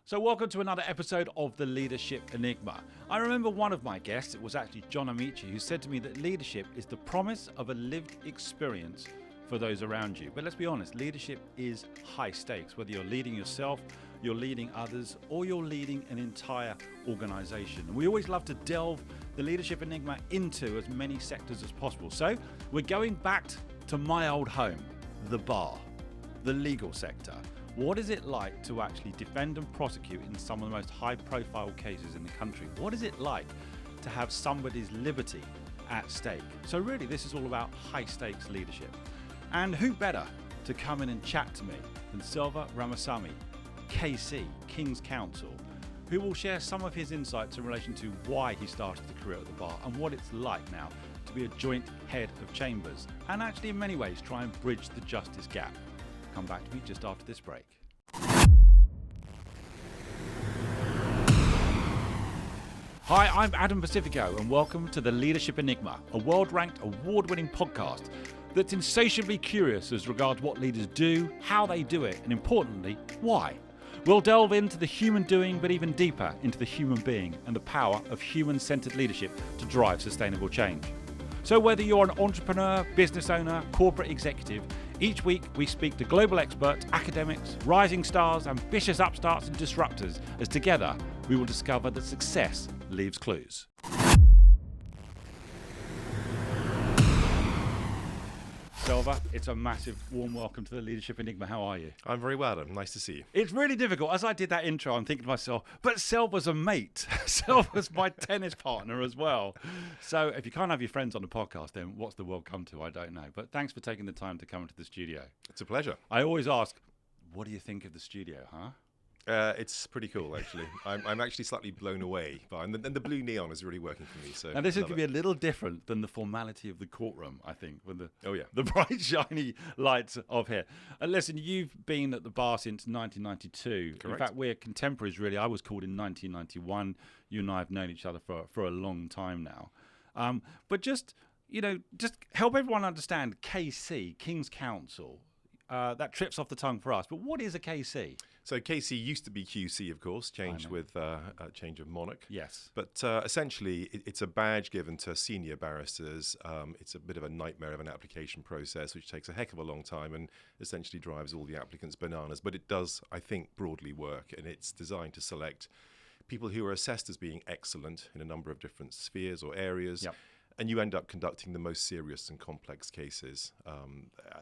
So welcome to another episode of The Leadership Enigma. I remember one of my guests, it was actually John Amici, who said to me that leadership is the promise of a lived experience for those around you. But let's be honest, leadership is high stakes, whether you're leading yourself, you're leading others, or you're leading an entire organization. And we always love to delve the Leadership Enigma into as many sectors as possible. So we're going back to my old home, the bar, the legal sector. What is it like to actually defend and prosecute in some of the most high-profile cases in the country? What is it like to have somebody's liberty at stake? So really, this is all about high-stakes leadership. And who better to come in and chat to me than Selva Ramasamy KC, King's Counsel, who will share some of his insights in relation to why he started a career at the bar and what it's like now to be a joint head of chambers and actually in many ways try and bridge the justice gap. Come back to me just after this break. Hi, I'm Adam Pacifico and welcome to The Leadership Enigma, a world-ranked, award-winning podcast that's insatiably curious as regards what leaders do, how they do it, and importantly, why. We'll delve into the human doing, but even deeper into the human being and the power of human-centered leadership to drive sustainable change. So whether you're an entrepreneur, business owner, corporate executive, each week we speak to global experts, academics, rising stars, ambitious upstarts and disruptors, as together we will discover that success leaves clues. Selva, it's a massive warm welcome to the Leadership Enigma. How are you? I'm very well, Adam. Nice to see you. It's really difficult. As I did that intro, I'm thinking to myself, but Selva's a mate. Selva's my tennis partner as well. So if you can't have your friends on the podcast, then what's the world come to? I don't know. But thanks for taking the time to come into the studio. It's a pleasure. I always ask, what do you think of the studio, huh? It's pretty cool, actually. I'm actually slightly blown away by it. And the blue neon is really working for me. So now, this is going to be a little different than the formality of the courtroom, I think, with the bright, shiny lights of here. Listen, you've been at the bar since 1992. Correct. In fact, we're contemporaries, really. I was called in 1991. You and I have known each other for a long time now. But just help everyone understand KC, King's Counsel. That trips off the tongue for us. But what is a KC? So KC used to be QC, of course, changed with a change of monarch. Yes. But essentially, it's a badge given to senior barristers. It's a bit of a nightmare of an application process, which takes a heck of a long time and essentially drives all the applicants bananas. But it does, I think, broadly work. And it's designed to select people who are assessed as being excellent in a number of different spheres or areas. Yep. And you end up conducting the most serious and complex cases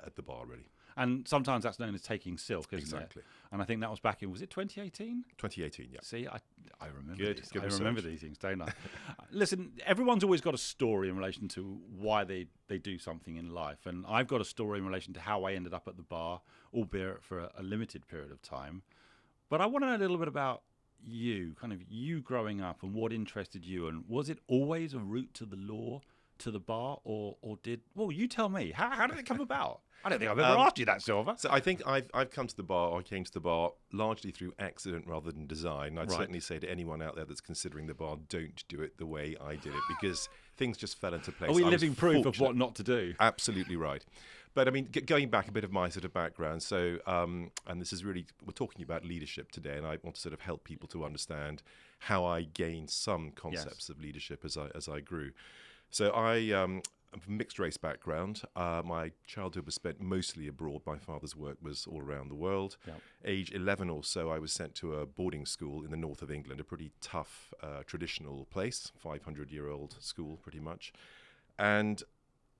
at the bar, really. And sometimes that's known as taking silk, isn't Exactly. it? And I think that was back in, was it 2018? 2018, yeah. See, I remember Good, these. good I research. remember these things, don't I? Listen, everyone's always got a story in relation to why they do something in life. And I've got a story in relation to how I ended up at the bar, albeit for a limited period of time. But I want to know a little bit about you, kind of you growing up and what interested you. And was it always a route to the law, to the bar, or you tell me, how did it come about? I don't think I've ever asked you that, Silva. So I think I've come to the bar, or I came to the bar largely through accident rather than design. I'd certainly say to anyone out there that's considering the bar, don't do it the way I did it, because things just fell into place. Are we living proof of what not to do? Absolutely right. But I mean, going back a bit of my sort of background, so, and this is really, we're talking about leadership today, and I want to sort of help people to understand how I gained some concepts of leadership as I grew. So I'm from a mixed race background. My childhood was spent mostly abroad. My father's work was all around the world. Yep. Age 11 or so, I was sent to a boarding school in the north of England, a pretty tough, traditional place, 500-year-old school pretty much. And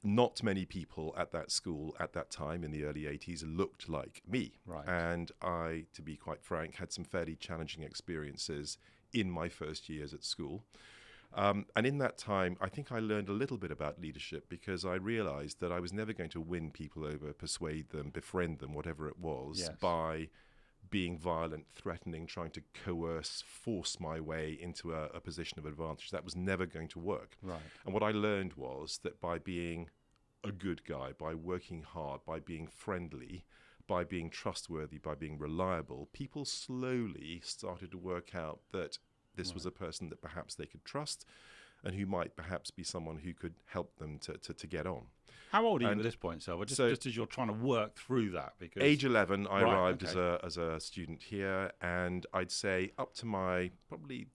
not many people at that school at that time in the early 80s looked like me. Right. And I, to be quite frank, had some fairly challenging experiences in my first years at school. And in that time, I think I learned a little bit about leadership because I realized that I was never going to win people over, persuade them, befriend them, whatever it was, by being violent, threatening, trying to coerce, force my way into a position of advantage. That was never going to work. Right. And what I learned was that by being a good guy, by working hard, by being friendly, by being trustworthy, by being reliable, people slowly started to work out that this was a person that perhaps they could trust, and who might perhaps be someone who could help them to get on. How old are you at this point, Selva? Just as you're trying to work through that, because age 11, I arrived as a student here, and I'd say up to my probably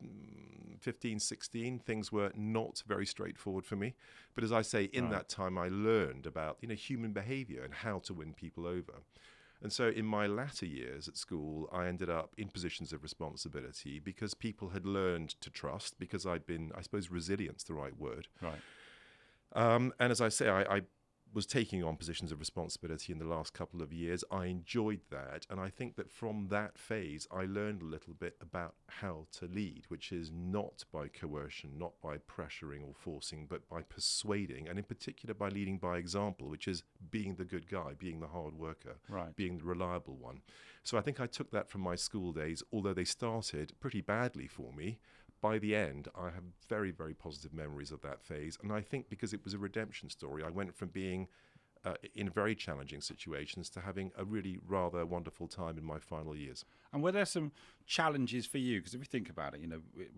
15, 16, things were not very straightforward for me. But as I say, in that time, I learned about human behaviour and how to win people over. And so in my latter years at school, I ended up in positions of responsibility because people had learned to trust, because I'd been, I suppose, resilient's the right word. Right. And as I say, I was taking on positions of responsibility in the last couple of years. I enjoyed that. And I think that from that phase, I learned a little bit about how to lead, which is not by coercion, not by pressuring or forcing, but by persuading, and in particular by leading by example, which is being the good guy, being the hard worker, being the reliable one. So I think I took that from my school days, although they started pretty badly for me. By the end, I have very, very positive memories of that phase. And I think because it was a redemption story, I went from being in very challenging situations to having a really rather wonderful time in my final years. And were there some challenges for you? Because if you think about it,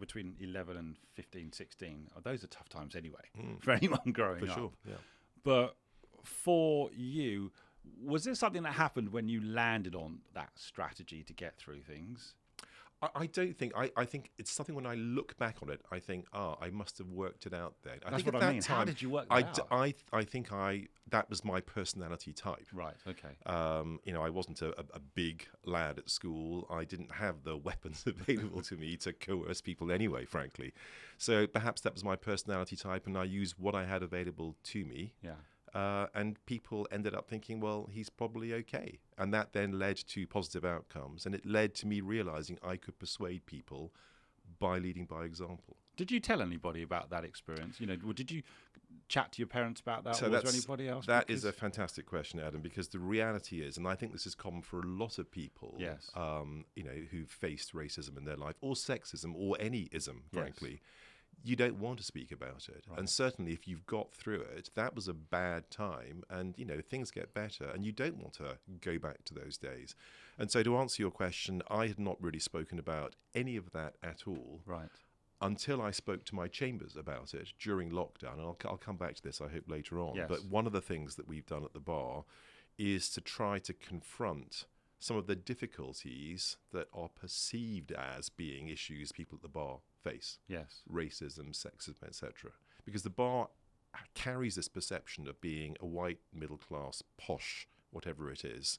between 11 and 15, 16, those are tough times anyway for anyone growing up. For sure, yeah. But for you, was there something that happened when you landed on that strategy to get through things? I don't think. I think it's something when I look back on it, I think, I must have worked it out then. That's what I mean. How did you work that out? I think that was my personality type. Right, okay. I wasn't a big lad at school. I didn't have the weapons available to me to coerce people anyway, frankly. So perhaps that was my personality type, and I used what I had available to me. Yeah. And people ended up thinking, well, he's probably okay. And that then led to positive outcomes. And it led to me realizing I could persuade people by leading by example. Did you tell anybody about that experience? Did you chat to your parents about that? So or was there anybody else? That is a fantastic question, Adam, because the reality is, and I think this is common for a lot of people, yes. Who've faced racism in their life, or sexism, or any ism, frankly. You don't want to speak about it. Right. And certainly if you've got through it, that was a bad time, and things get better, and you don't want to go back to those days. And so to answer your question, I had not really spoken about any of that at all. Right. Until I spoke to my chambers about it during lockdown. And I'll come back to this, I hope, later on. Yes. But one of the things that we've done at the bar is to try to confront some of the difficulties that are perceived as being issues people at the bar face. Yes. Racism, sexism, etc. Because the bar carries this perception of being a white, middle-class, posh, whatever it is,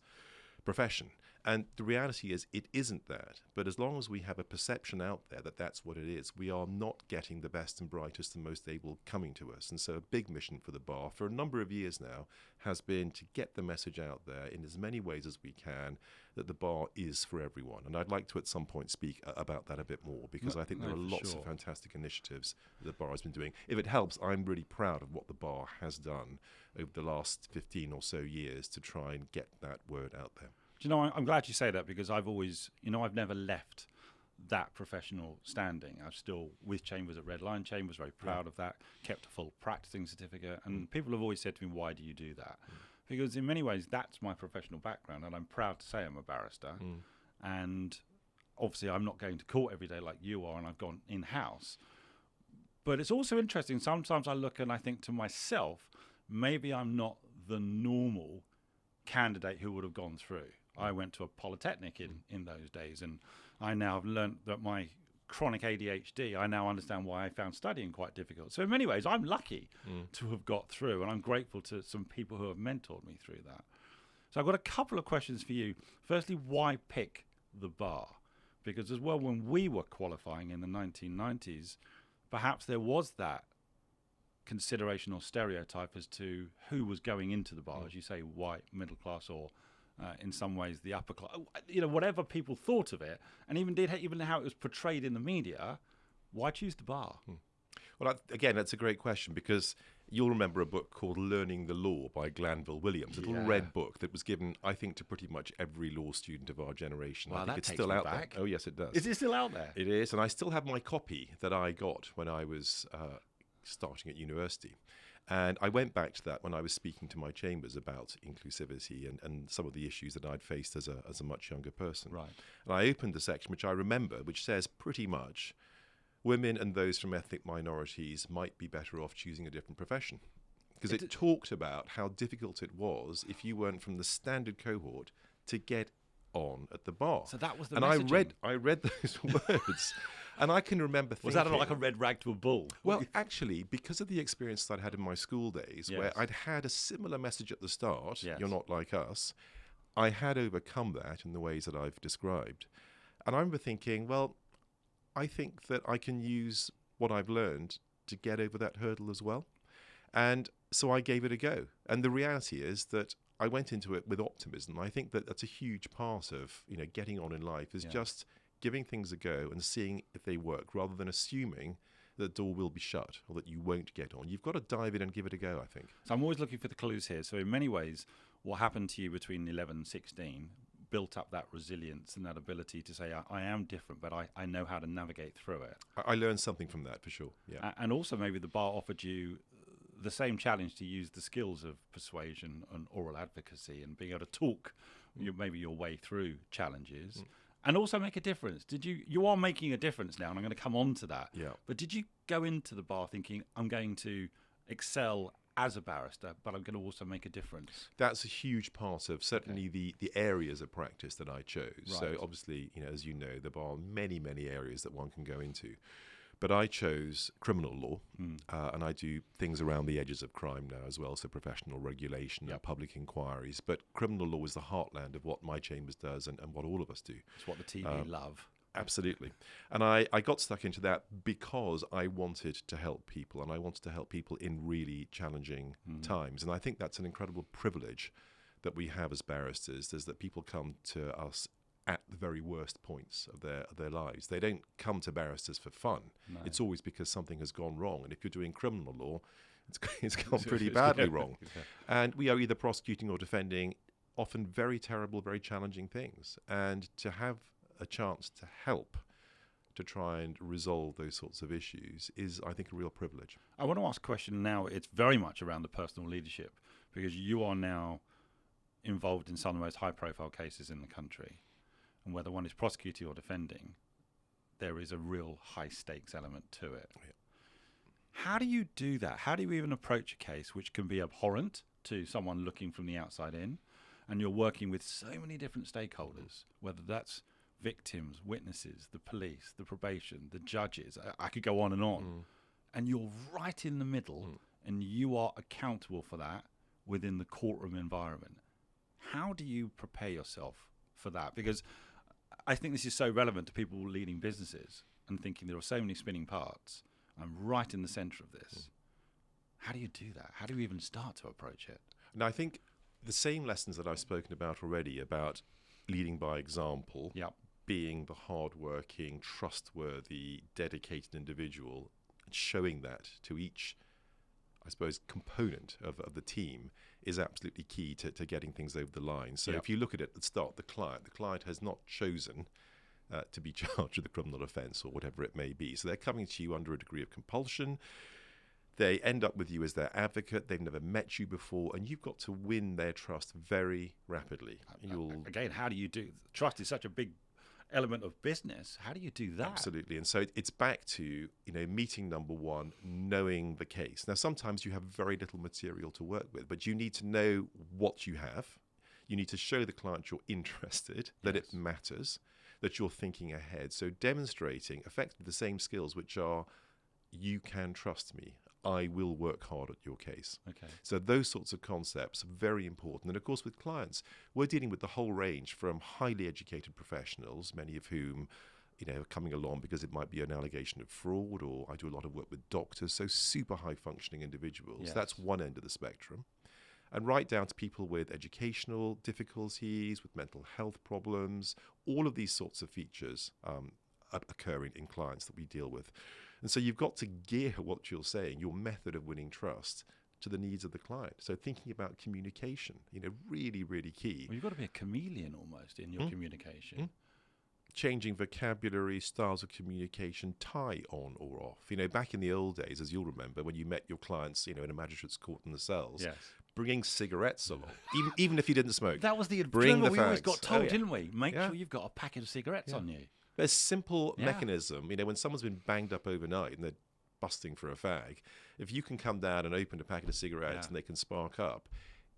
profession. And the reality is it isn't that. But as long as we have a perception out there that that's what it is, we are not getting the best and brightest and most able coming to us. And so a big mission for the bar for a number of years now has been to get the message out there in as many ways as we can that the bar is for everyone. And I'd like to at some point speak about that a bit more, because I think there are lots of fantastic initiatives that the bar has been doing. If it helps, I'm really proud of what the bar has done over the last 15 or so years to try and get that word out there. Do you know, I'm glad you say that, because I've always, I've never left that professional standing. I'm still with Chambers at Red Lion Chambers, very proud of that, kept a full practicing certificate. And people have always said to me, why do you do that? Because in many ways, that's my professional background, and I'm proud to say I'm a barrister. And obviously, I'm not going to court every day like you are, and I've gone in-house. But it's also interesting, sometimes I look and I think to myself, maybe I'm not the normal candidate who would have gone through. I went to a polytechnic in those days, and I now have learnt that my chronic ADHD, I now understand why I found studying quite difficult. So in many ways, I'm lucky to have got through, and I'm grateful to some people who have mentored me through that. So I've got a couple of questions for you. Firstly, why pick the bar? Because as well, when we were qualifying in the 1990s, perhaps there was that consideration or stereotype as to who was going into the bar, as you say, white, middle class, or in some ways the upper class, whatever people thought of it, and even how it was portrayed in the media. Why choose the bar? Well, again, that's a great question, because you'll remember a book called Learning the Law by Glanville Williams, a little red book that was given, I think, to pretty much every law student of our generation. Wow, I think that it's takes still me out back. there. Oh, yes, it does. Is it still out there? It is, and I still have my copy that I got when I was starting at university. And I went back to that when I was speaking to my chambers about inclusivity and some of the issues that I'd faced as a much younger person. Right. And I opened the section, which I remember, which says pretty much, women and those from ethnic minorities might be better off choosing a different profession. Because it talked about how difficult it was if you weren't from the standard cohort to get on at the bar. So that was the and messaging. I read those words, and I can remember thinking... Was that like a red rag to a bull? Well, actually, because of the experience that I'd had in my school days, where I'd had a similar message at the start, you're not like us, I had overcome that in the ways that I've described. And I remember thinking, well, I think that I can use what I've learned to get over that hurdle as well. And so I gave it a go. And the reality is that I went into it with optimism. I think that that's a huge part of, getting on in life is just giving things a go and seeing if they work rather than assuming that the door will be shut or that you won't get on. You've got to dive in and give it a go, I think. So I'm always looking for the clues here. So in many ways, what happened to you between 11 and 16 built up that resilience and that ability to say, I am different, but I know how to navigate through it. I learned something from that, for sure. Yeah. And also maybe the bar offered you the same challenge to use the skills of persuasion and oral advocacy and being able to talk maybe your way through challenges and also make a difference. You are making a difference now, and I'm going to come on to that. Yeah. But did you go into the bar thinking, I'm going to excel as a barrister, but I'm going to also make a difference? That's a huge part of certainly the areas of practice that I chose. Right. So obviously, as you know, there are many, many areas that one can go into. But I chose criminal law, and I do things around the edges of crime now as well, so professional regulation and public inquiries. But criminal law is the heartland of what my chambers does and what all of us do. It's what the TV love. Absolutely. And I got stuck into that because I wanted to help people, and I wanted to help people in really challenging times. And I think that's an incredible privilege that we have as barristers, is that people come to us at the very worst points of their lives. They don't come to barristers for fun. No. It's always because something has gone wrong. And if you're doing criminal law, it's gone pretty badly wrong. And we are either prosecuting or defending often very terrible, very challenging things. And to have a chance to help to try and resolve those sorts of issues is, I think, a real privilege. I want to ask a question now. It's very much around the personal leadership, because you are now involved in some of the most high-profile cases in the country. And whether one is prosecuting or defending, there is a real high-stakes element to it. Yeah. How do you do that? How do you even approach a case which can be abhorrent to someone looking from the outside in, and you're working with so many different stakeholders, whether that's victims, witnesses, the police, the probation, the judges, I could go on, and you're right in the middle, and you are accountable for that within the courtroom environment. How do you prepare yourself for that? Because I think this is so relevant to people leading businesses and thinking there are so many spinning parts. I'm right in the center of this. How do you do that? How do you even start to approach it? Now, I think the same lessons that I've spoken about already, about leading by example, being the hardworking, trustworthy, dedicated individual, and showing that to each, I suppose, component of the team is absolutely key to getting things over the line. So if you look at it at the start, the client has not chosen to be charged with a criminal offence or whatever it may be. So they're coming to you under a degree of compulsion. They end up with you as their advocate. They've never met you before, and you've got to win their trust very rapidly. Again, how do you do? Trust is such a big element of business. How do you do that? Absolutely. And so it's back to, meeting number one, knowing the case. Now, sometimes you have very little material to work with, but you need to know what you have. You need to show the client you're interested, that it matters, that you're thinking ahead. So demonstrating effectively the same skills, which are, you can trust me. I will work hard at your case. Okay. So those sorts of concepts are very important. And of course, with clients, we're dealing with the whole range from highly educated professionals, many of whom, are coming along because it might be an allegation of fraud, or I do a lot of work with doctors, so super high functioning individuals. Yes. That's one end of the spectrum. And right down to people with educational difficulties, with mental health problems, all of these sorts of features occurring in clients that we deal with. And so you've got to gear what you're saying, your method of winning trust, to the needs of the client. So thinking about communication, really, really key. Well, you've got to be a chameleon almost in your communication. Changing vocabulary, styles of communication, tie on or off. Back in the old days, as you'll remember, when you met your clients, in a magistrate's court in the cells, bringing cigarettes along, even if you didn't smoke. That was the bring the we fags. Always got told, didn't we? Make sure you've got a packet of cigarettes on you. A simple Yeah. mechanism, when someone's been banged up overnight and they're busting for a fag, if you can come down and open a packet of cigarettes and they can spark up,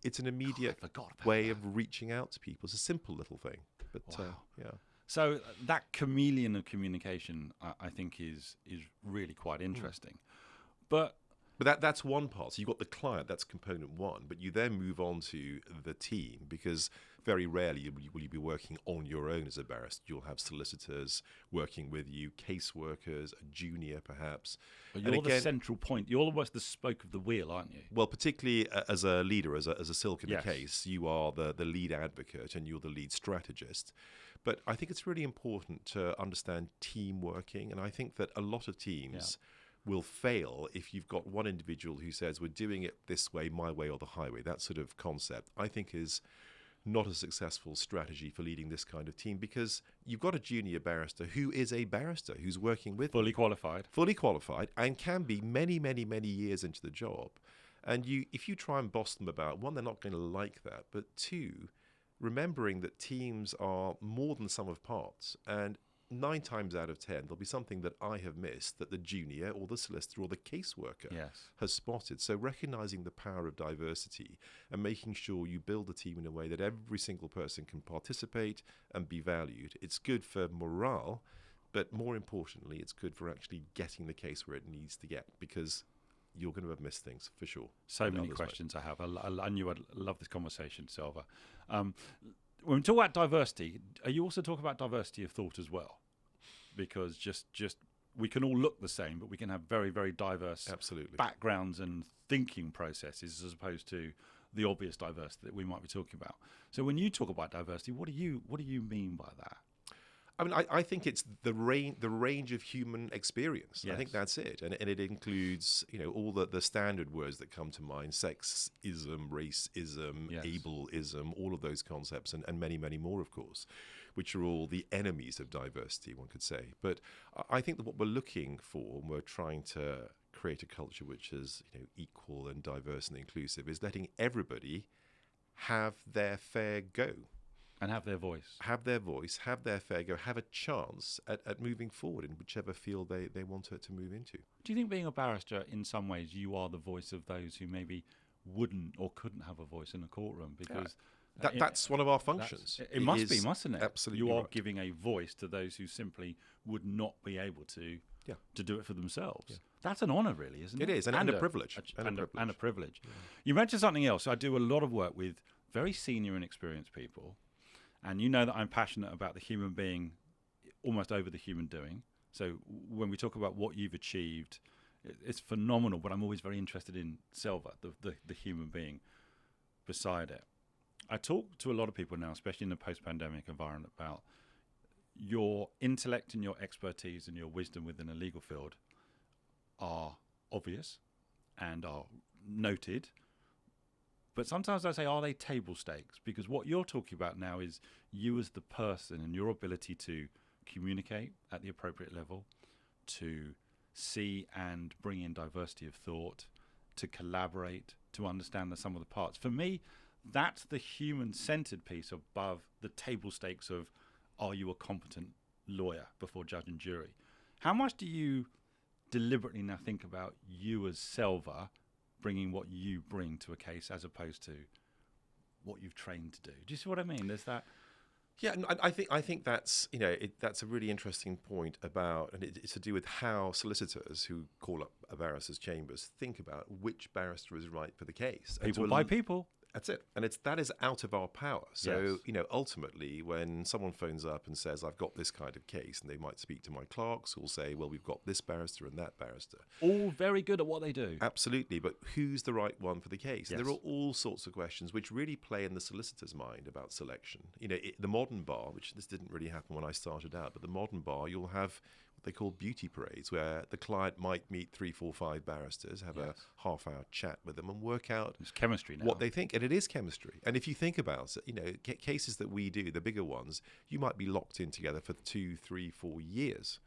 it's an immediate way of reaching out to people. It's a simple little thing. But yeah. So that chameleon of communication, I think, is really quite interesting. But that's one part. So you've got the client, that's component one, but you then move on to the team, because very rarely will you be working on your own as a barrister. You'll have solicitors working with you, caseworkers, a junior perhaps. But you're the central point. You're almost the spoke of the wheel, aren't you? Well, particularly as a leader, as a silk in a case, you are the lead advocate and you're the lead strategist. But I think it's really important to understand team working, and I think that a lot of teams will fail if you've got one individual who says, we're doing it this way, my way or the highway. That sort of concept, I think, is not a successful strategy for leading this kind of team, because you've got a junior barrister who is a barrister who's working with fully qualified, and can be many, many, many years into the job. And if you try and boss them about, one, they're not going to like that, but two, remembering that teams are more than sum of parts, and 9 times out of 10 there'll be something that I have missed that the junior or the solicitor or the caseworker has spotted. So recognizing the power of diversity and making sure you build a team in a way that every single person can participate and be valued. It's good for morale, but more importantly, it's good for actually getting the case where it needs to get, because you're going to have missed things for sure. So many questions I have. I knew I'd love this conversation, Selva. When we talk about diversity, are you also talking about diversity of thought as well? Because just we can all look the same, but we can have very, very diverse backgrounds and thinking processes, as opposed to the obvious diversity that we might be talking about. So when you talk about diversity, what do you mean by that? I mean, I think it's the range of human experience. I think that's it, and it includes all the standard words that come to mind: sexism, racism, ableism, all of those concepts, and many, many more, of course, which are all the enemies of diversity, one could say. But I think that what we're looking for, and we're trying to create a culture which is equal and diverse and inclusive, is letting everybody have their fair go. And have their voice. Have their fair go, have a chance at moving forward in whichever field they want it to move into. Do you think, being a barrister, in some ways, you are the voice of those who maybe wouldn't or couldn't have a voice in a courtroom? Because that's one of our functions. It must be, mustn't it? Absolutely. You are giving a voice to those who simply would not be able to do it for themselves. Yeah. That's an honour, really, isn't it? It is, and a privilege. And a privilege. Yeah. You mentioned something else. I do a lot of work with very senior and experienced people. And you know that I'm passionate about the human being almost over the human doing. So when we talk about what you've achieved, it's phenomenal, but I'm always very interested in Selva, the human being beside it. I talk to a lot of people now, especially in the post-pandemic environment, about your intellect and your expertise and your wisdom within the legal field are obvious and are noted. But sometimes I say, are they table stakes? Because what you're talking about now is you as the person and your ability to communicate at the appropriate level, to see and bring in diversity of thought, to collaborate, to understand the sum of the parts. For me, that's the human-centered piece above the table stakes of, are you a competent lawyer before judge and jury? How much do you deliberately now think about you as Selva bringing what you bring to a case as opposed to what you've trained to do? Do you see what I mean? There's that. Yeah, I think that's that's a really interesting point about, and it's to do with how solicitors who call up a barrister's chambers think about which barrister is right for the case. People by people. That's it, and that is out of our power. So ultimately, when someone phones up and says, "I've got this kind of case," and they might speak to my clerks, who'll say, "Well, we've got this barrister and that barrister." All very good at what they do. Absolutely, but who's the right one for the case? Yes. There are all sorts of questions which really play in the solicitor's mind about selection. The modern bar, which this didn't really happen when I started out, but the modern bar, you'll have what they call beauty parades, where the client might meet 3, 4, 5 barristers, have a half-hour chat with them, and work out it's chemistry now. What they think. And it is chemistry. And if you think about it, cases that we do, the bigger ones, you might be locked in together for 2, 3, 4 years.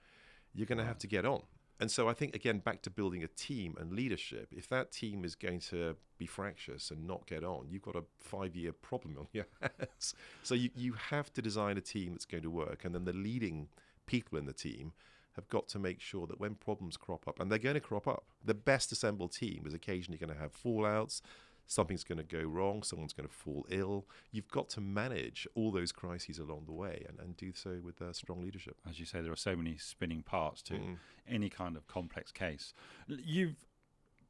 You're going to have to get on. And so I think, again, back to building a team and leadership, if that team is going to be fractious and not get on, you've got a 5-year problem on your hands. So you have to design a team that's going to work, and then the leading people in the team have got to make sure that when problems crop up, and they're going to crop up, the best assembled team is occasionally going to have fallouts. Something's going to go wrong. Someone's going to fall ill. You've got to manage all those crises along the way and do so with strong leadership. As you say, there are so many spinning parts to any kind of complex case. You've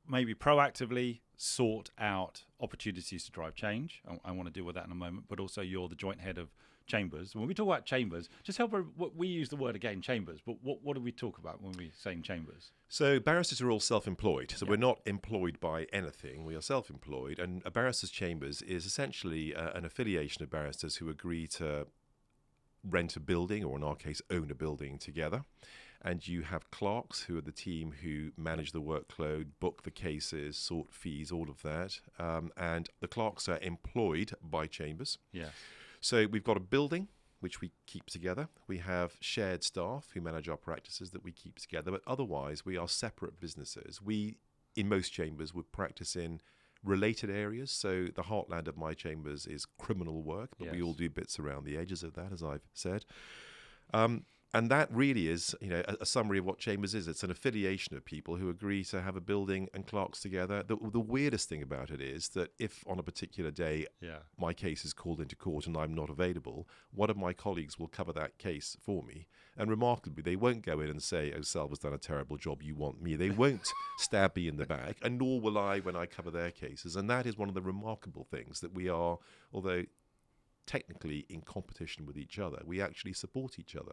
maybe proactively sought out opportunities to drive change. I want to deal with that in a moment, but also you're the joint head of Chambers. When we talk about Chambers, just help we use the word again, Chambers, but what do we talk about when we're saying Chambers? So barristers are all self-employed. So we're not employed by anything. We are self-employed. And a barrister's chambers is essentially an affiliation of barristers who agree to rent a building, or in our case, own a building together. And you have clerks who are the team who manage the workload, book the cases, sort fees, all of that. And the clerks are employed by Chambers. Yeah. So we've got a building which we keep together. We have shared staff who manage our practices that we keep together. But otherwise, we are separate businesses. We, in most chambers, would practice in related areas. So the heartland of my chambers is criminal work, but we all do bits around the edges of that, as I've said. And that really is, a summary of what Chambers is. It's an affiliation of people who agree to have a building and clerks together. The weirdest thing about it is that if on a particular day my case is called into court and I'm not available, one of my colleagues will cover that case for me. And remarkably, they won't go in and say, "Oh, Selva's done a terrible job, you want me." They won't stab me in the back, and nor will I when I cover their cases. And that is one of the remarkable things, that we are, although technically in competition with each other, we actually support each other.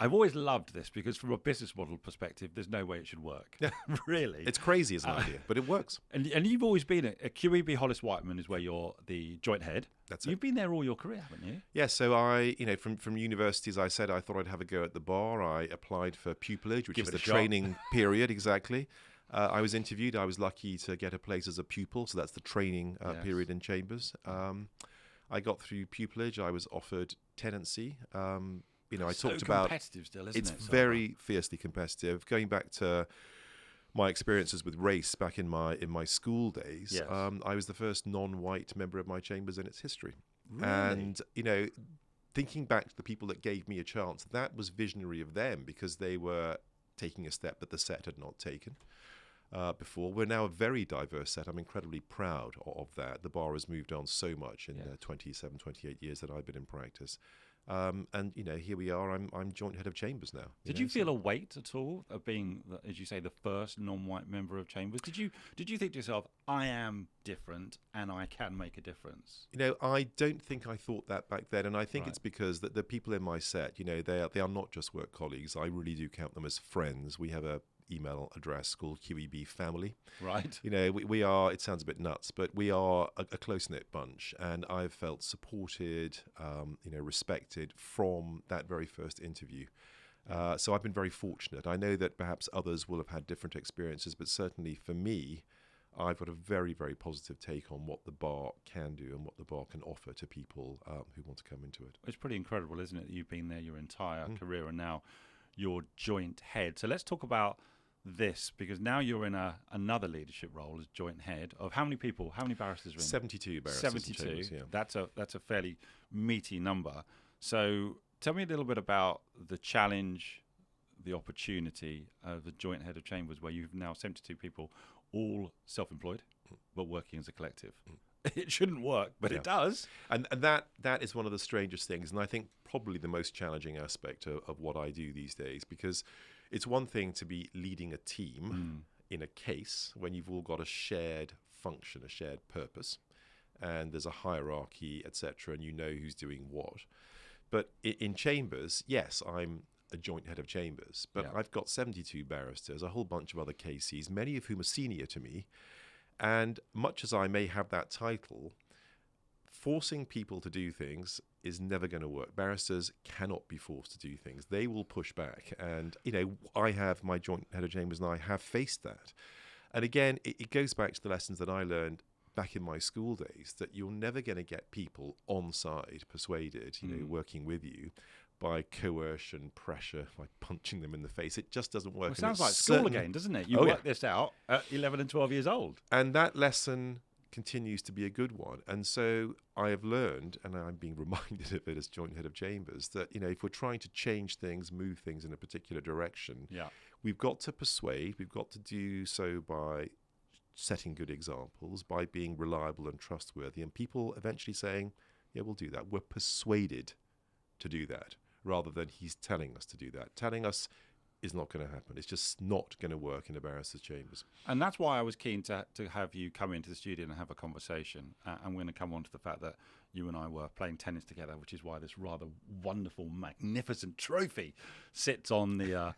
I've always loved this because from a business model perspective, there's no way it should work. Yeah. Really. It's crazy as an idea, but it works. And you've always been at QEB Hollis Whiteman is where you're the joint head. That's it. You've been there all your career, haven't you? Yeah, so I, from universities, I said I thought I'd have a go at the bar. I applied for pupillage, which is the training period, exactly. I was interviewed. I was lucky to get a place as a pupil, so that's the training period in Chambers. I got through pupillage. I was offered tenancy. I talked about competitive still, isn't it's it? very fiercely competitive. Going back to my experiences with race back in my school days, I was the first non-white member of my chambers in its history. Really? And thinking back to the people that gave me a chance, that was visionary of them because they were taking a step that the set had not taken before. We're now a very diverse set. I'm incredibly proud of that. The bar has moved on so much in the 27, 28 years that I've been in practice. And here we are. I'm joint head of Chambers now. Did you feel a weight at all of being, as you say, the first non-white member of Chambers? Did you think to yourself, I am different and I can make a difference? I don't think I thought that back then, and I think it's because the people in my set, they are not just work colleagues. I really do count them as friends. We have a email address called QEB Family. Right. We are, it sounds a bit nuts, but we are a close-knit bunch, and I've felt supported, respected from that very first interview. So I've been very fortunate. I know that perhaps others will have had different experiences, but certainly for me, I've got a very, very positive take on what the bar can do and what the bar can offer to people who want to come into it. It's pretty incredible, isn't it, that you've been there your entire career and now you're joint head. So let's talk about this, because now you're in another leadership role as joint head of how many people, how many barristers are in? 72 barristers. 72. Chambers, yeah. That's a fairly meaty number. So tell me a little bit about the challenge, the opportunity of the joint head of Chambers, where you've now 72 people, all self-employed, but working as a collective. It shouldn't work, but it does. And that is one of the strangest things, and I think probably the most challenging aspect of what I do these days, because it's one thing to be leading a team in a case when you've all got a shared function, a shared purpose, and there's a hierarchy, etc., and you know who's doing what. But in Chambers, yes, I'm a joint head of Chambers, but I've got 72 barristers, a whole bunch of other KCs, many of whom are senior to me. And much as I may have that title, forcing people to do things is never going to work. Barristers cannot be forced to do things. They will push back. And, I have my joint head of Chambers and I have faced that. And again, it goes back to the lessons that I learned back in my school days, that you're never going to get people on side, persuaded, working with you by coercion, pressure, by punching them in the face. It just doesn't work. Well, it sounds like school again, doesn't it? You work this out at 11 and 12 years old. And that lesson continues to be a good one. And so I have learned, and I'm being reminded of it as joint head of chambers, that, if we're trying to change things, move things in a particular direction, we've got to persuade, we've got to do so by setting good examples, by being reliable and trustworthy, and people eventually saying, yeah, we'll do that. We're persuaded to do that, rather than he's telling us to do that. Telling us is not going to happen. It's just not going to work in a barrister's chambers. And that's why I was keen to have you come into the studio and have a conversation. I'm going to come on to the fact that you and I were playing tennis together, which is why this rather wonderful, magnificent trophy sits on the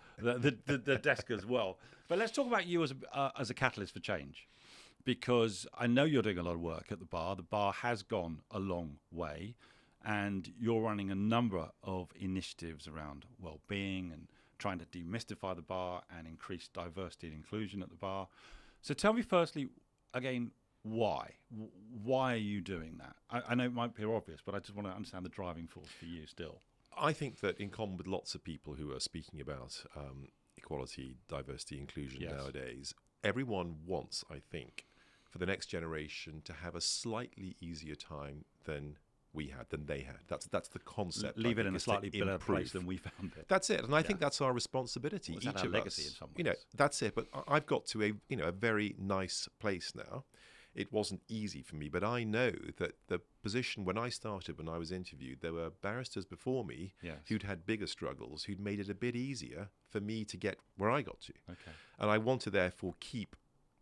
desk as well. But let's talk about you as a catalyst for change, because I know you're doing a lot of work at the bar. The bar has gone a long way, and you're running a number of initiatives around well-being and trying to demystify the bar and increase diversity and inclusion at the bar. So tell me firstly, again, why? Why are you doing that? I know it might be obvious, but I just want to understand the driving force for you still. I think that in common with lots of people who are speaking about equality, diversity, inclusion nowadays, everyone wants, I think, for the next generation to have a slightly easier time than they had. That's the concept. Leave it in a slightly better place than we found it. That's it, and I think that's our responsibility. Well, each of legacy us, in some ways. That's it. But I've got to a very nice place now. It wasn't easy for me, but I know that the position when I started, when I was interviewed, there were barristers before me who'd had bigger struggles, who'd made it a bit easier for me to get where I got to. Okay. And I want to therefore keep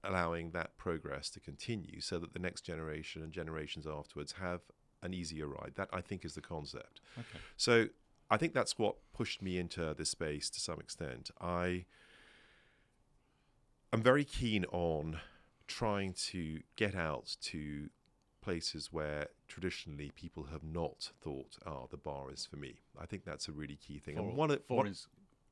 allowing that progress to continue, so that the next generation and generations afterwards have an easier ride. That, I think, is the concept. Okay. So I think that's what pushed me into this space to some extent. I'm very keen on trying to get out to places where traditionally people have not thought, the bar is for me. I think that's a really key thing. For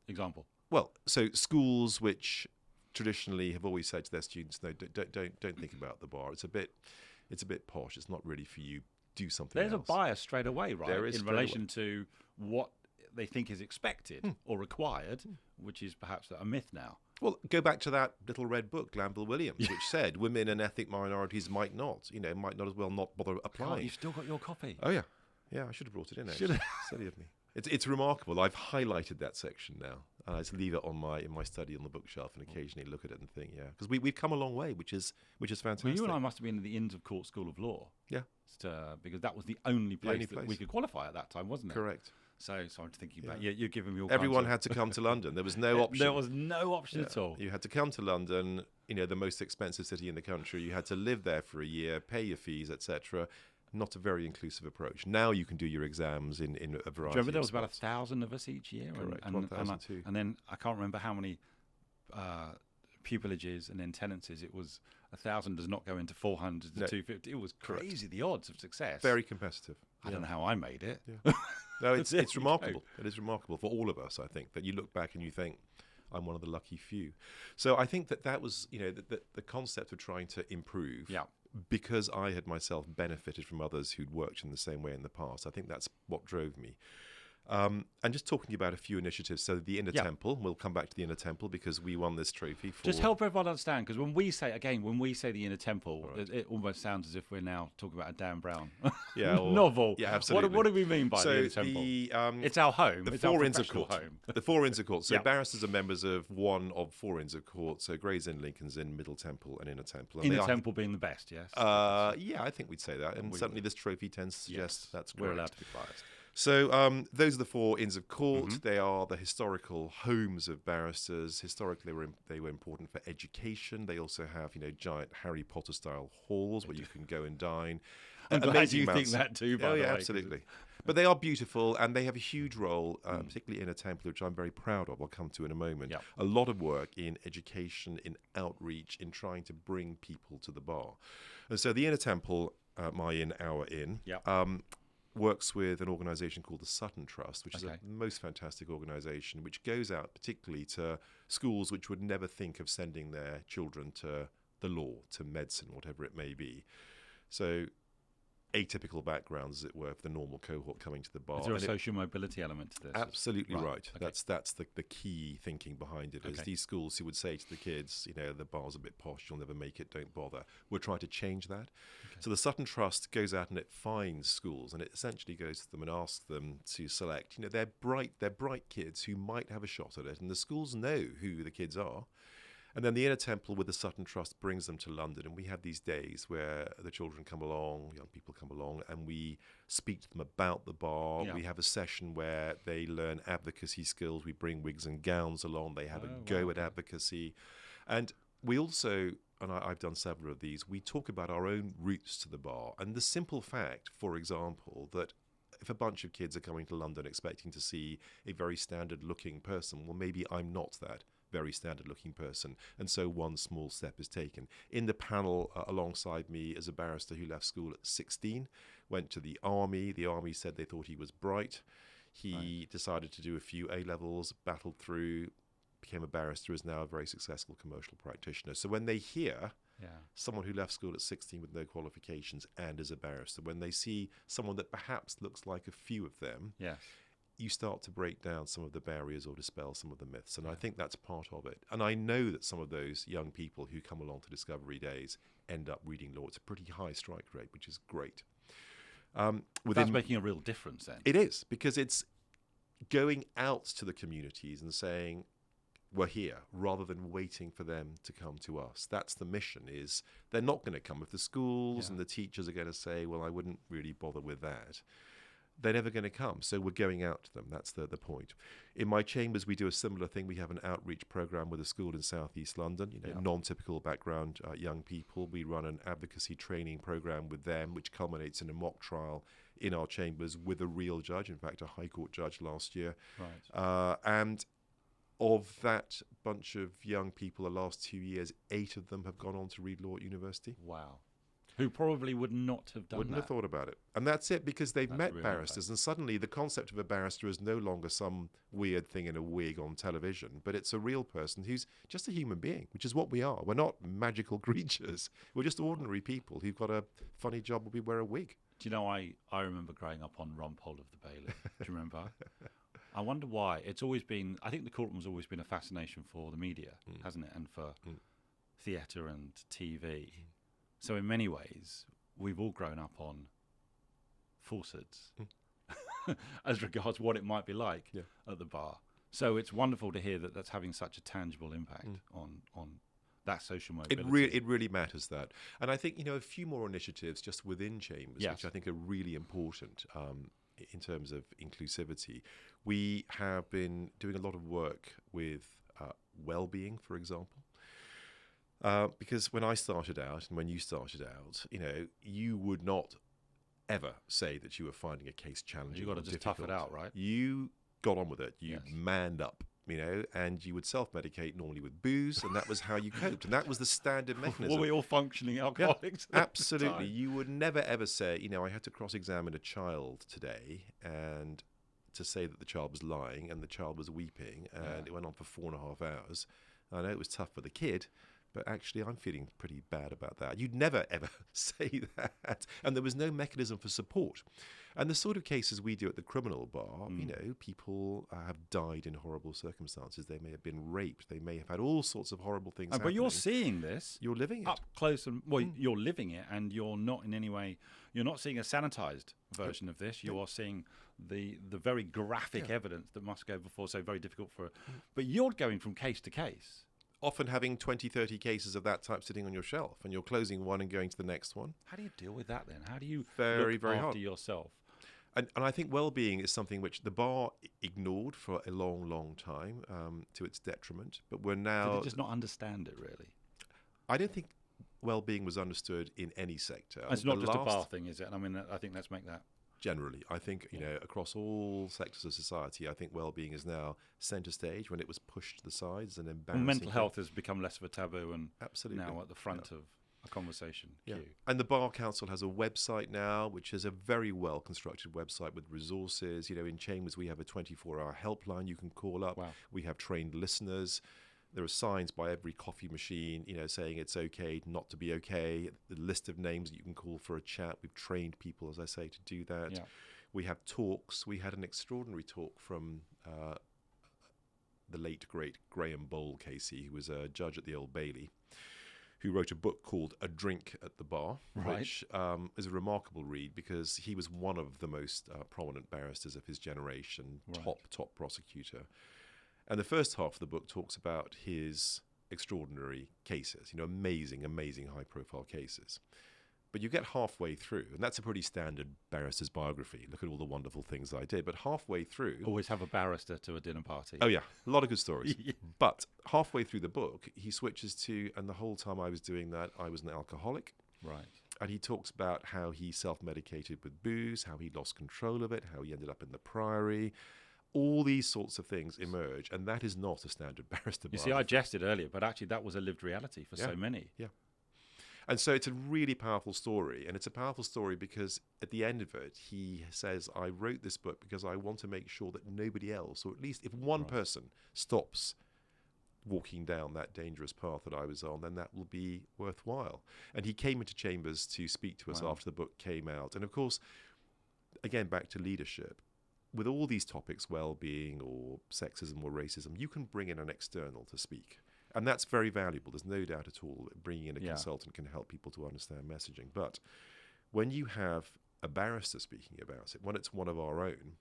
example? Well, so schools which traditionally have always said to their students, no, don't think about the bar. It's a bit posh. It's not really for you. Do something else. There's a bias straight away, right? There is, in relation to what they think is expected or required, which is perhaps a myth now. Well, go back to that little red book, Glanville Williams, which said women and ethnic minorities might not as well not bother applying. You've still got your copy. Oh, yeah. Yeah, I should have brought it in, actually. Silly of me. It's remarkable. I've highlighted that section now. I just leave it in my study on the bookshelf and occasionally look at it and think, because we've come a long way, which is fantastic. Well, you and I must have been in the Inns of Court School of Law. Yeah. Because that was the only place that we could qualify at that time, wasn't it? Correct. So I'm thinking about you're giving me all Everyone had to come to London. There was no option. There was no option at all. You had to come to London, the most expensive city in the country. You had to live there for a year, pay your fees, etc. Not a very inclusive approach. Now you can do your exams in a variety. Do you remember there was about 1,000 of us each year? Correct, and 1,002. And then I can't remember how many pupilages and then tenancies. It was 1,000 does not go into 400 to 250. It was crazy, the odds of success. Very competitive. I don't know how I made it. Yeah. No, it's remarkable. It is remarkable for all of us, I think, that you look back and you think, I'm one of the lucky few. So I think that was, the concept of trying to improve. Yeah. Because I had myself benefited from others who'd worked in the same way in the past. I think that's what drove me. And just talking about a few initiatives. So the Inner Temple, we'll come back to the Inner Temple because we won this trophy. Just help everyone understand, because when we say the Inner Temple, it almost sounds as if we're now talking about a Dan Brown novel. Yeah, absolutely. What do we mean by the Inner Temple? It's our home. The it's four our Inns of Court. Home. The four Inns of Court. So barristers are members of one of four Inns of Court. So Gray's Inn, Lincoln's Inn, Middle Temple, and Inner Temple. And Inner Temple being the best, yes? Yeah, I think we'd say that. And certainly this trophy tends to suggest that's correct. We're allowed to be biased. So those are the four Inns of Court. Mm-hmm. They are the historical homes of barristers. Historically, they were important for education. They also have, giant Harry Potter-style halls where you can go and dine. I'm glad you think that too, by the way. Absolutely. But they are beautiful, and they have a huge role, particularly in a temple, which I'm very proud of. I'll come to in a moment. Yep. A lot of work in education, in outreach, in trying to bring people to the bar. And so the Inner Temple, my inn, our inn, works with an organisation called the Sutton Trust, which is a most fantastic organisation, which goes out particularly to schools which would never think of sending their children to the law, to medicine, whatever it may be. So atypical backgrounds, as it were, for the normal cohort coming to the bar. Is there a social mobility element to this? Absolutely right. Okay. That's the key thinking behind it. Is these schools who would say to the kids, the bar's a bit posh, you'll never make it, don't bother. We're trying to change that. Okay. So the Sutton Trust goes out and it finds schools, and it essentially goes to them and asks them to select. They're bright kids who might have a shot at it, and the schools know who the kids are. And then the Inner Temple with the Sutton Trust brings them to London, and we have these days where the children come along, young people come along, and we speak to them about the bar. Yeah. We have a session where they learn advocacy skills. We bring wigs and gowns along. They have a go at advocacy. And we also, and I've done several of these, we talk about our own routes to the bar. And the simple fact, for example, that if a bunch of kids are coming to London expecting to see a very standard-looking person, well, maybe I'm not that very standard-looking person, and so one small step is taken. In the panel alongside me is a barrister who left school at 16, went to the army. The army said they thought he was bright. He decided to do a few A-levels, battled through, became a barrister, is now a very successful commercial practitioner. So when they hear someone who left school at 16 with no qualifications and is a barrister, when they see someone that perhaps looks like a few of them, you start to break down some of the barriers or dispel some of the myths. And I think that's part of it. And I know that some of those young people who come along to Discovery Days end up reading law. It's a pretty high strike rate, which is great. That's making a real difference then. It is, because it's going out to the communities and saying, we're here, rather than waiting for them to come to us. That's the mission, is they're not going to come. If the schools and the teachers are going to say, well, I wouldn't really bother with that, they're never going to come. So we're going out to them. That's the point. In my chambers, we do a similar thing. We have an outreach program with a school in southeast London, non-typical background young people. We run an advocacy training program with them, which culminates in a mock trial in our chambers with a real judge, in fact, a High Court judge last year. Right. And of that bunch of young people, the last 2 years, 8 of them have gone on to read law at university. Wow. Who probably would not have done Wouldn't have thought about it. And that's it, because they've met really barristers, and suddenly the concept of a barrister is no longer some weird thing in a wig on television, but it's a real person who's just a human being, which is what we are. We're not magical creatures. We're just ordinary people who've got a funny job where we wear a wig. Do you know, I remember growing up on Rumpole of the Bailiff. Do you remember? I wonder why. It's always been, I think the courtroom's always been a fascination for the media, hasn't it? And for theatre and TV. So in many ways, we've all grown up on falsehoods as regards what it might be like at the bar. So it's wonderful to hear that that's having such a tangible impact on that social mobility. It really matters, that. And I think, a few more initiatives just within chambers, which I think are really important in terms of inclusivity. We have been doing a lot of work with well-being, for example. Because when I started out and when you started out, you would not ever say that you were finding a case challenging. You got to just tough it out, right? You got on with it. You manned up, and you would self-medicate normally with booze, and that was how you coped. And that was the standard mechanism. Were we all functioning alcoholics? Yeah, absolutely. You would never ever say, I had to cross-examine a child today, and to say that the child was lying and the child was weeping, and it went on for 4.5 hours. I know it was tough for the kid, but actually I'm feeling pretty bad about that. You'd never, ever say that. And there was no mechanism for support. And the sort of cases we do at the criminal bar, people have died in horrible circumstances. They may have been raped. They may have had all sorts of horrible things happening. But you're seeing this. You're living it. Up close. And you're living it, and you're not in any way, you're not seeing a sanitized version of this. You are seeing the very graphic evidence that must go before, so very difficult for it. But you're going from case to case. Often having 20, 30 cases of that type sitting on your shelf, and you're closing one and going to the next one. How do you deal with that then? How do you look after hard. yourself? And I think well-being is something which the bar ignored for a long, long time, to its detriment. But we're now... Did it just not understand it, really? I don't think well-being was understood in any sector. It's not just a bar thing, is it? I mean, I think let's make that... Generally, I think, across all sectors of society, I think well-being is now centre stage when it was pushed to the sides and embarrassing. Well, mental health has become less of a taboo and absolutely now at the front of a conversation queue. And the Bar Council has a website now, which is a very well-constructed website with resources. In Chambers, we have a 24-hour helpline you can call up. Wow. We have trained listeners. There are signs by every coffee machine, saying it's okay not to be okay. The list of names that you can call for a chat. We've trained people, as I say, to do that. Yeah. We have talks. We had an extraordinary talk from the late, great Graham Bowl KC, who was a judge at the Old Bailey, who wrote a book called A Drink at the Bar, which is a remarkable read because he was one of the most prominent barristers of his generation, top prosecutor. And the first half of the book talks about his extraordinary cases, amazing high-profile cases. But you get halfway through, and that's a pretty standard barrister's biography. Look at all the wonderful things I did. But halfway through... Always have a barrister to a dinner party. Oh, yeah. A lot of good stories. But halfway through the book, he switches to, and the whole time I was doing that, I was an alcoholic. Right. And he talks about how he self-medicated with booze, how he lost control of it, how he ended up in the Priory. All these sorts of things emerge, and that is not a standard barrister biography. You see, I jested earlier, but actually that was a lived reality for so many. Yeah. And so it's a really powerful story, and it's a powerful story because at the end of it, he says, I wrote this book because I want to make sure that nobody else, or at least if one person stops walking down that dangerous path that I was on, then that will be worthwhile. And he came into Chambers to speak to us after the book came out. And of course, again, back to leadership. With all these topics, well-being or sexism or racism, you can bring in an external to speak. And that's very valuable. There's no doubt at all that bringing in a consultant can help people to understand messaging. But when you have a barrister speaking about it, when it's one of our own,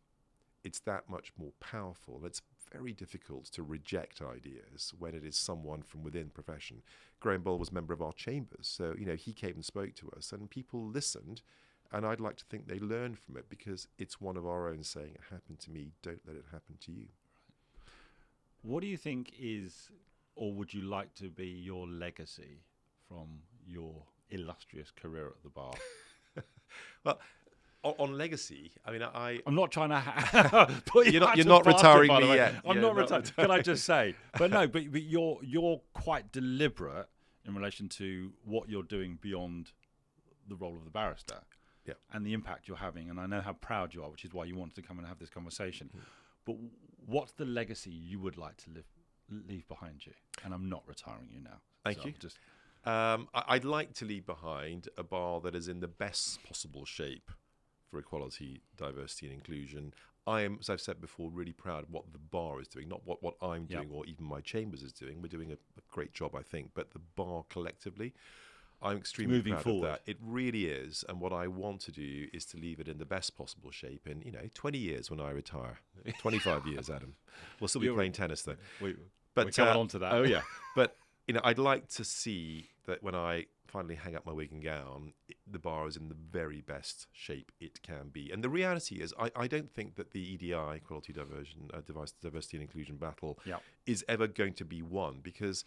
it's that much more powerful. It's very difficult to reject ideas when it is someone from within profession. Graham Bowl was a member of our chambers. So, he came and spoke to us and people listened. And I'd like to think they learned from it because it's one of our own saying, it happened to me, don't let it happen to you. What do you think is, or would you like to be, your legacy from your illustrious career at the bar? Well, on legacy, I mean, I'm not trying to put you you're not retiring me yet. I'm not retiring. Can I just say? But no, but you're quite deliberate in relation to what you're doing beyond the role of the barrister. Yeah. And the impact you're having, and I know how proud you are, which is why you wanted to come and have this conversation. But what's the legacy you would like to leave behind you? And I'm not retiring you now. Thank you. I'd like to leave behind a bar that is in the best possible shape for equality, diversity, and inclusion. I am, as I've said before, really proud of what the bar is doing, not what I'm doing or even my chambers is doing. We're doing a great job, I think, but the bar collectively, I'm extremely proud of that. It really is. And what I want to do is to leave it in the best possible shape in, 20 years when I retire. 25 years, Adam. We'll still be playing tennis then. We're coming on to that. Oh, yeah. But, I'd like to see that when I finally hang up my wig and gown, the bar is in the very best shape it can be. And the reality is, I don't think that the EDI, Equality, Diversity and Inclusion battle, is ever going to be won because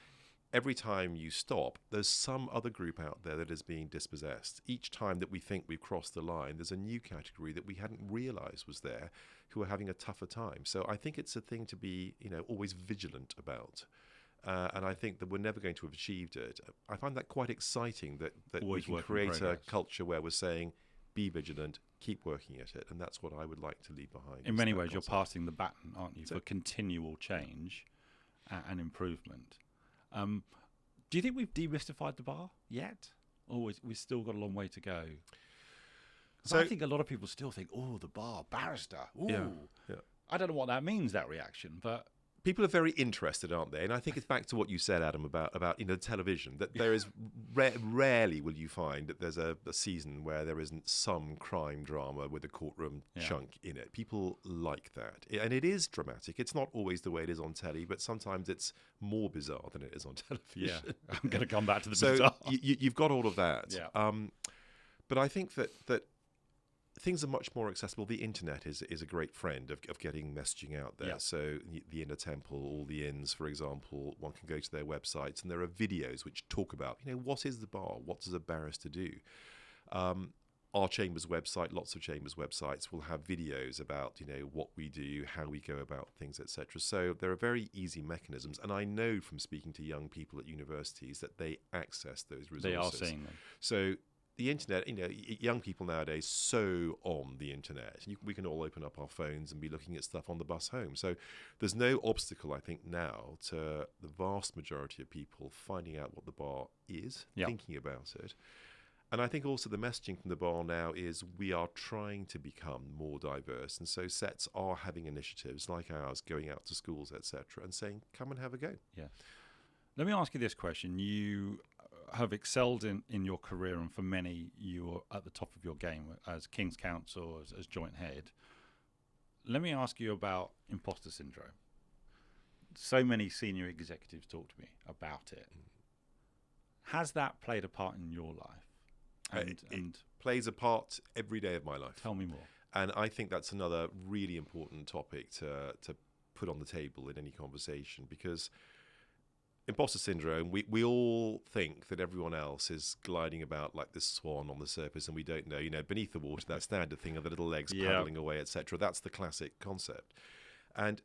every time you stop, there's some other group out there that is being dispossessed. Each time that we think we've crossed the line, there's a new category that we hadn't realized was there who are having a tougher time. So I think it's a thing to be, always vigilant about. And I think that we're never going to have achieved it. I find that quite exciting that we can create a culture where we're saying, be vigilant, keep working at it. And that's what I would like to leave behind. In many ways, you're passing the baton, aren't you, for continual change and improvement. Do you think we've demystified the bar yet? Or we've still got a long way to go? So I think a lot of people still think, oh, the bar, barrister. Ooh. Yeah. I don't know what that means, that reaction, but people are very interested, aren't they? And I think it's back to what you said, Adam, about television, that there is rarely will you find that there's a season where there isn't some crime drama with a courtroom chunk in it. People like that. And it is dramatic. It's not always the way it is on telly, but sometimes it's more bizarre than it is on television. Yeah, I'm going to come back to the so bizarre. You've got all of that. Yeah. But I think that things are much more accessible. The internet is a great friend of getting messaging out there. Yeah. So the Inner Temple, all the inns, for example, one can go to their websites and there are videos which talk about, what is the bar? What does a barrister do? Our Chambers website, lots of Chambers websites will have videos about, what we do, how we go about things, etc. So there are very easy mechanisms. And I know from speaking to young people at universities that they access those resources. They are seeing them. So the internet, young people nowadays so on the internet. We can all open up our phones and be looking at stuff on the bus home. So there's no obstacle, I think, now to the vast majority of people finding out what the bar is, thinking about it. And I think also the messaging from the bar now is we are trying to become more diverse. And so sets are having initiatives like ours, going out to schools, etc., and saying, come and have a go. Yes. Let me ask you this question. You have excelled in your career, and for many, you are at the top of your game as King's Counsel, as joint head. Let me ask you about imposter syndrome. So many senior executives talk to me about it. Has that played a part in your life? It plays a part every day of my life. Tell me more. And I think that's another really important topic to put on the table in any conversation, because imposter syndrome, we all think that everyone else is gliding about like this swan on the surface, and we don't know, beneath the water, that standard thing of the little legs paddling away, etc. That's the classic concept. And,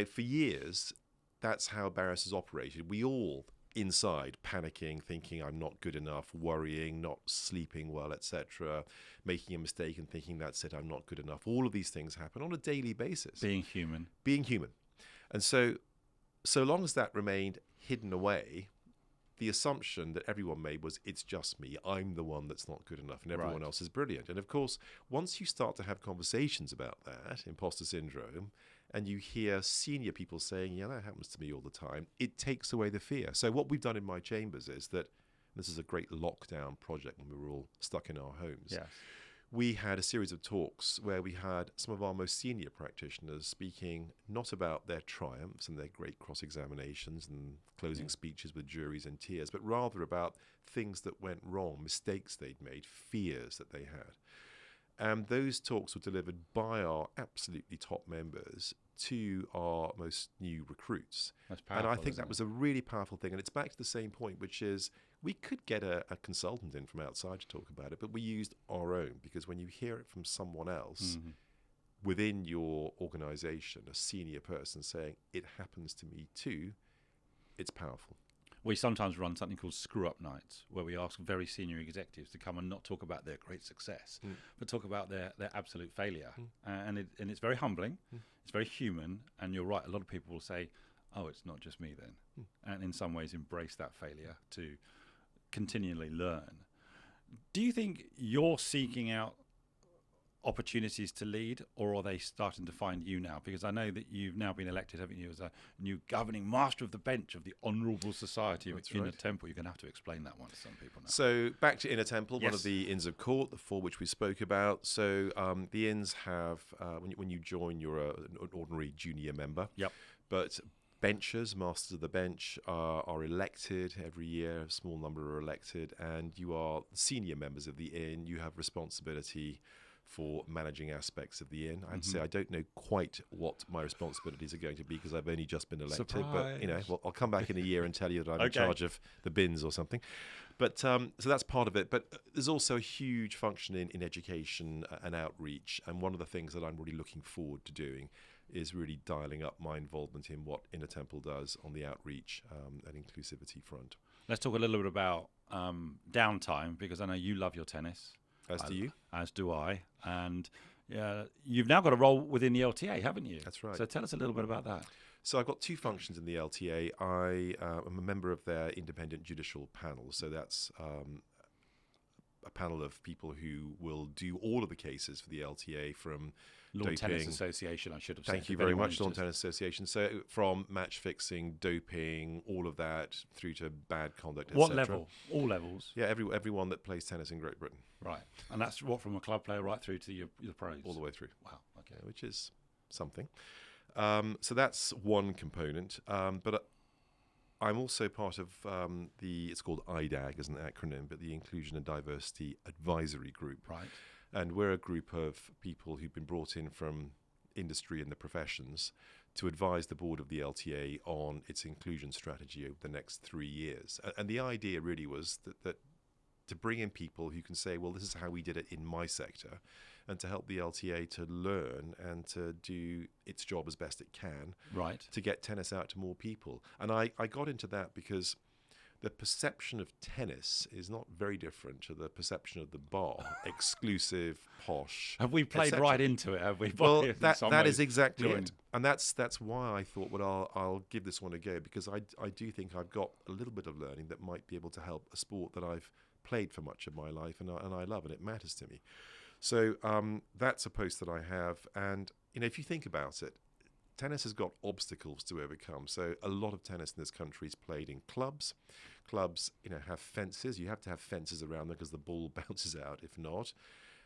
for years, that's how barristers operated. We all inside panicking, thinking I'm not good enough, worrying, not sleeping well, etc., making a mistake and thinking that's it, I'm not good enough. All of these things happen on a daily basis. Being human. And so long as that remained hidden away, the assumption that everyone made was it's just me, I'm the one that's not good enough and everyone else is brilliant. And of course, once you start to have conversations about that, imposter syndrome, and you hear senior people saying, that happens to me all the time, it takes away the fear. So what we've done in my chambers is that, this is a great lockdown project when we were all stuck in our homes. Yes. We had a series of talks where we had some of our most senior practitioners speaking not about their triumphs and their great cross-examinations and closing speeches with juries and tears, but rather about things that went wrong, mistakes they'd made, fears that they had. And those talks were delivered by our absolutely top members to our most new recruits. That's powerful, and I think that was a really powerful thing. And it's back to the same point, which is we could get a consultant in from outside to talk about it, but we used our own, because when you hear it from someone else within your organization, a senior person saying, it happens to me too, it's powerful. We sometimes run something called screw-up nights, where we ask very senior executives to come and not talk about their great success, but talk about their absolute failure. And it's very humbling, it's very human, and you're right, a lot of people will say, oh, it's not just me then, and in some ways embrace that failure to continually learn. Do you think you're seeking out opportunities to lead, or are they starting to find you now? Because I know that you've now been elected, haven't you, as a new governing master of the bench of the Honourable Society of Inner Temple. You're going to have to explain that one to some people now. So back to Inner Temple, one of the Inns of Court, the four which we spoke about. So the Inns have, when you join, you're an ordinary junior member. Yep. But benchers, masters of the bench, are elected every year. A small number are elected, and you are senior members of the Inn. You have responsibility for managing aspects of the inn. I'd say I don't know quite what my responsibilities are going to be, because I've only just been elected. Surprise. But I'll come back in a year and tell you that I'm in charge of the bins or something. But so that's part of it. But there's also a huge function in education and outreach. And one of the things that I'm really looking forward to doing is really dialing up my involvement in what Inner Temple does on the outreach and inclusivity front. Let's talk a little bit about downtime, because I know you love your tennis. As do you. As do I. And you've now got a role within the LTA, haven't you? That's right. So tell us a little bit about that. So I've got two functions in the LTA. I am a member of their independent judicial panel. So that's a panel of people who will do all of the cases for the LTA, from Lawn doping. Tennis Association, I should have said. Thank you very much, Lawn Tennis Association. So from match fixing, doping, all of that, through to bad conduct, etc. What level? All levels? Yeah, everyone that plays tennis in Great Britain. Right. And that's what, from a club player right through to the pros? All the way through. Wow, okay. Which is something. So that's one component. But I'm also part of it's called IDAG as an acronym, but the Inclusion and Diversity Advisory Group. Right. And we're a group of people who've been brought in from industry and the professions to advise the board of the LTA on its inclusion strategy over the next 3 years. And the idea really was that to bring in people who can say, well, this is how we did it in my sector, and to help the LTA to learn and to do its job as best it can, right, to get tennis out to more people. And I got into that because the perception of tennis is not very different to the perception of the bar, exclusive, posh. Have we played etc. right into it? Have we? Well, that is exactly joined. it, and that's why I thought, well, I'll give this one a go, because I do think I've got a little bit of learning that might be able to help a sport that I've played for much of my life, and I love, and it matters to me. So that's a post that I have, and if you think about it, tennis has got obstacles to overcome. So a lot of tennis in this country is played in clubs. Clubs, have fences. You have to have fences around them because the ball bounces out if not.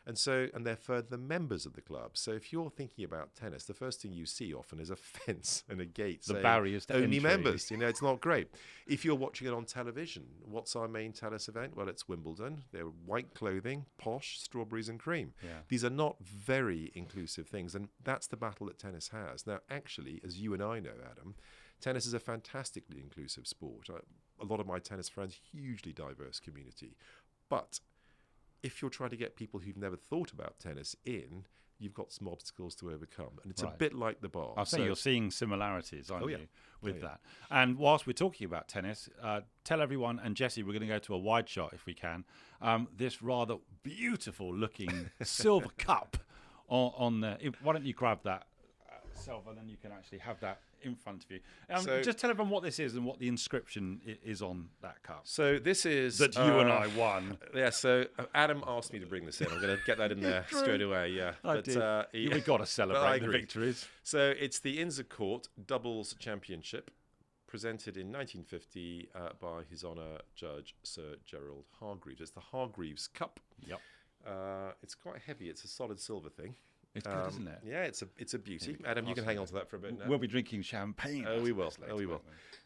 And they're for the members of the club. So if you're thinking about tennis, the first thing you see often is a fence and a gate. The barriers to only entry. members. It's not great. If you're watching it on television, what's our main tennis event? Well, it's Wimbledon. They're white clothing, posh, strawberries and cream. Yeah. These are not very inclusive things, and that's the battle that tennis has. Now, actually, as you and I know, Adam, tennis is a fantastically inclusive sport. A lot of my tennis friends, hugely diverse community. But if you're trying to get people who've never thought about tennis in, you've got some obstacles to overcome. And it's a bit like the bar. I think you're seeing similarities, aren't you, with yeah. that? And whilst we're talking about tennis, tell everyone, and Jesse, we're going to go to a wide shot if we can, this rather beautiful looking silver cup on the... Why don't you grab that, Selva, then you can actually have that in front of you. Just tell everyone what this is and what the inscription is on that cup. So this is... That you and I won. Yeah, so Adam asked me to bring this in. I'm going to get that in there straight away, yeah. We've got to celebrate the victories. So it's the Inns of Court Doubles Championship, presented in 1950 by His Honour Judge Sir Gerald Hargreaves. It's the Hargreaves Cup. Yep. It's quite heavy. It's a solid silver thing. It's good, isn't it? Yeah, it's a beauty. Adam, you can hang on to that for a bit now. We'll be drinking champagne. Oh, we will.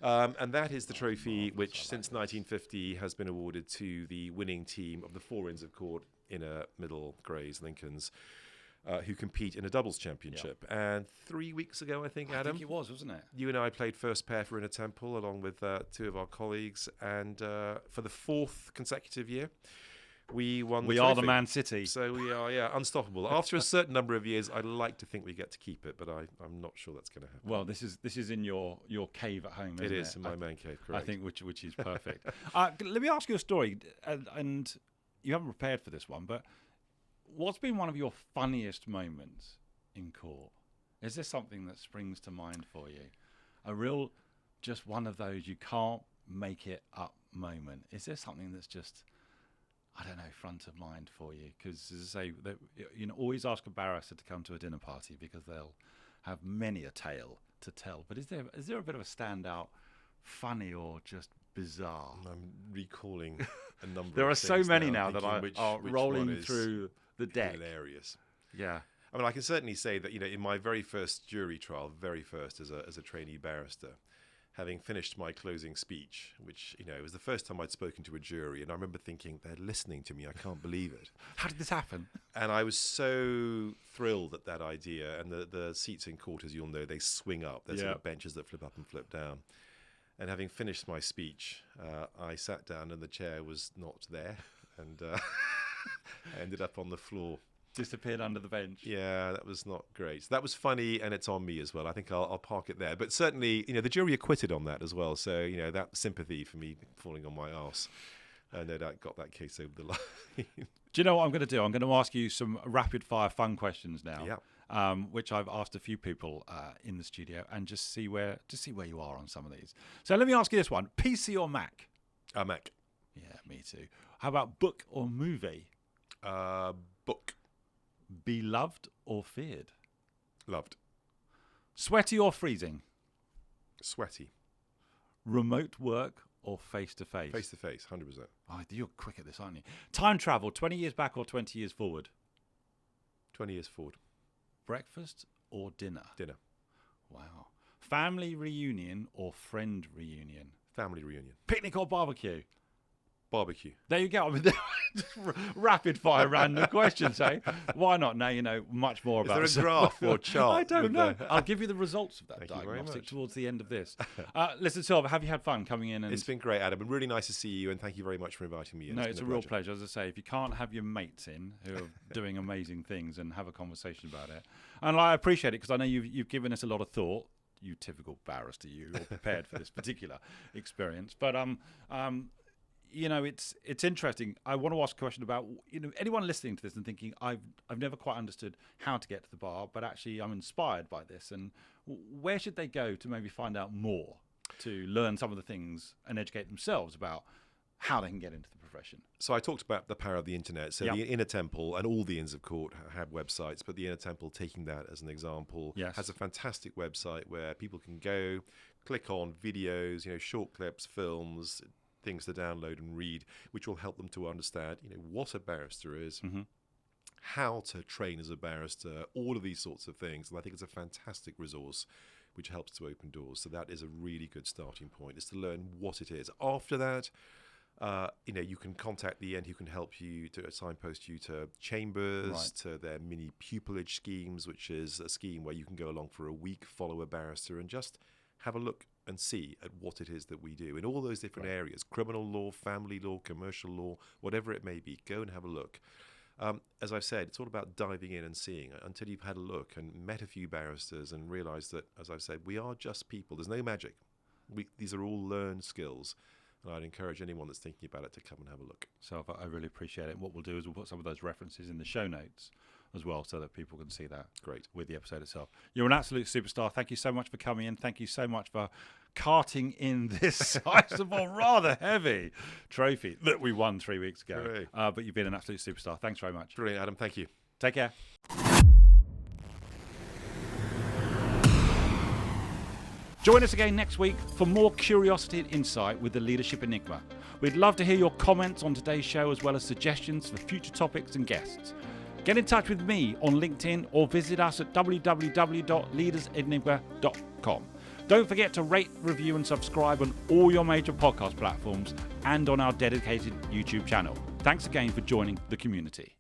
And that is the trophy which, since 1950, has been awarded to the winning team of the 4 Inns of Court, Inner, Middle, Greys, Lincolns, who compete in a doubles championship. Yep. And 3 weeks ago, I think, Adam, it was, wasn't it? You and I played first pair for Inner Temple along with 2 of our colleagues, and for the 4th consecutive year, we won. We are the Man City. So we are, unstoppable. After a certain number of years, I'd like to think we get to keep it, but I'm not sure that's going to happen. Well, this is in your cave at home, isn't it? It is in my man cave, correct. I think, which is perfect. Let me ask you a story, and you haven't prepared for this one, but what's been one of your funniest moments in court? Is there something that springs to mind for you? A real, just one of those you can't make it up moment. Is there something that's just... I don't know, front of mind for you? Because, as I say, always ask a barrister to come to a dinner party because they'll have many a tale to tell. But is there a bit of a standout, funny or just bizarre? I'm recalling a number. There of are so many now that which are rolling through the deck. Hilarious. Yeah. I mean, I can certainly say that in my very first jury trial, as a trainee barrister, having finished my closing speech, which, it was the first time I'd spoken to a jury, and I remember thinking, they're listening to me, I can't believe it. How did this happen? And I was so thrilled at that idea, and the seats in court, as you'll know, they swing up. There's sort of benches that flip up and flip down. And having finished my speech, I sat down and the chair was not there, and I ended up on the floor. Disappeared under the bench. Yeah, that was not great. So that was funny, and it's on me as well. I think I'll park it there. But certainly, the jury acquitted on that as well. So, that sympathy for me falling on my arse, no doubt got that case over the line. Do you know what I'm going to do? I'm going to ask you some rapid-fire fun questions now, which I've asked a few people in the studio, and just see where you are on some of these. So let me ask you this one: PC or Mac? Mac. Yeah, me too. How about book or movie? Book. Be loved or feared? Loved. Sweaty or freezing? Sweaty. Remote work or face-to-face? Face-to-face, 100%. Oh, you're quick at this, aren't you? Time travel, 20 years back or 20 years forward? 20 years forward. Breakfast or dinner? Dinner. Wow. Family reunion or friend reunion? Family reunion. Picnic or barbecue? Barbecue. There you go. I mean, just rapid fire random questions, eh? Why not? Now you know much more about it. Is there a graph or chart? I don't know. I'll give you the results of that Thank you very diagnostic much. towards the end of this. Listen, Selva, have you had fun coming in? It's been great, Adam. Really nice to see you, and thank you very much for inviting me in. No, it's a real pleasure. As I say, if you can't have your mates in who are doing amazing things and have a conversation about it, and I appreciate it because I know you've given us a lot of thought you typical barrister, you're prepared for this particular experience. But it's interesting. I want to ask a question about anyone listening to this and thinking I've never quite understood how to get to the bar, but actually I'm inspired by this. And where should they go to maybe find out more, to learn some of the things and educate themselves about how they can get into the profession? So I talked about the power of the internet. So the Inner Temple and all the Inns of Court have websites, but the Inner Temple, taking that as an example, has a fantastic website where people can go, click on videos, short clips, films, things to download and read, which will help them to understand, what a barrister is, how to train as a barrister, all of these sorts of things. And I think it's a fantastic resource which helps to open doors. So that is a really good starting point, is to learn what it is. After that, you can contact the Inn who can help you to signpost you to chambers, to their mini pupillage schemes, which is a scheme where you can go along for a week, follow a barrister, and just have a look and see at what it is that we do in all those different areas: criminal law, family law, commercial law, whatever it may be. Go and have a look. As I've said, it's all about diving in and seeing until you've had a look and met a few barristers and realised that, as I've said, we are just people. There's no magic. These are all learned skills. And I'd encourage anyone that's thinking about it to come and have a look. So I really appreciate it. What we'll do is we'll put some of those references in the show notes as well, so that people can see that. Great. With the episode itself. You're an absolute superstar. Thank you so much for coming in. Thank you so much for carting in this sizable, rather heavy trophy that we won 3 weeks ago. But you've been an absolute superstar. Thanks very much. Brilliant, Adam. Thank you. Take care. Join us again next week for more curiosity and insight with the Leadership Enigma. We'd love to hear your comments on today's show, as well as suggestions for future topics and guests. Get in touch with me on LinkedIn or visit us at www.leadersenigma.com. Don't forget to rate, review and subscribe on all your major podcast platforms and on our dedicated YouTube channel. Thanks again for joining the community.